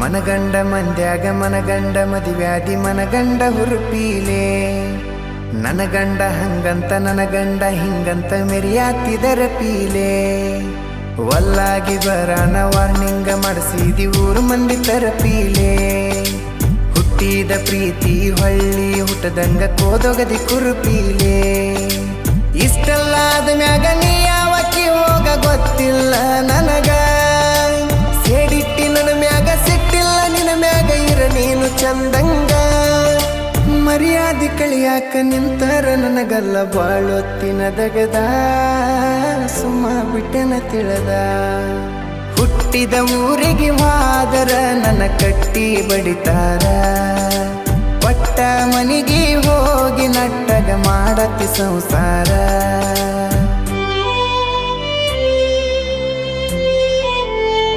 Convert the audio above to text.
ಮನಗಂಡ ಮಂದ್ಯಾಗ ಮನಗಂಡ ಮದಿವ್ಯಾದಿ ಮನಗಂಡ ಹುರುಪೀಲೆ ನನ್ನ ಗಂಡ ಹಂಗಂತ ನನ್ನ ಗಂಡ ಹಿಂಗಂತ ಮೆರಿಯಾತಿದರ ಪೀಲೆ ವಲ್ಲಾಗಿ ಬರಾನ ವಾರ್ನಿಂಗ ಮಾಡಿಸಿದಿ ಊರು ಮಂದಿ ತರಪೀಲೆ ಹುಟ್ಟಿದ ಪ್ರೀತಿ ಹೊಳ್ಳಿ ಹುಟ್ಟದಂಗ ಕೋದೊಗದಿ ಕುರುಪೀಲೆ ಇಷ್ಟೆಲ್ಲ ಆದ ಮ್ಯಾಗ ನೀ ಯಾವಕ್ಕಿ ಹೋಗ ಗೊತ್ತಿಲ್ಲ ನನಗ ಸೇಡಿಟ್ಟಿ ನನ್ನ ಮ್ಯಾಗ ಸಿಟ್ಟಿಲ್ಲ ನಿನ್ನ ಮ್ಯಾಗ ಇರ ನೀನು ಚಂದಂಗ ಮರ್ಯಾದಿ ಕಳಿಯಾಕ ನಿಂತರ ನನಗಲ್ಲ ಬಾಳೊತ್ತಿನ ದಗದ ಸುಮ್ಮ ಬಿಟ್ಟೆನ ತಿಳಿದ ಹುಟ್ಟಿದ ಊರಿಗೆ ಮಾದರ ನನ್ನ ಕಟ್ಟಿ ಬಡಿತಾರ ಪಟ್ಟ ಮನಿಗೆ ಹೋಗಿ ನಟ್ಟಗ ಮಾಡತಿ ಸಂಸಾರ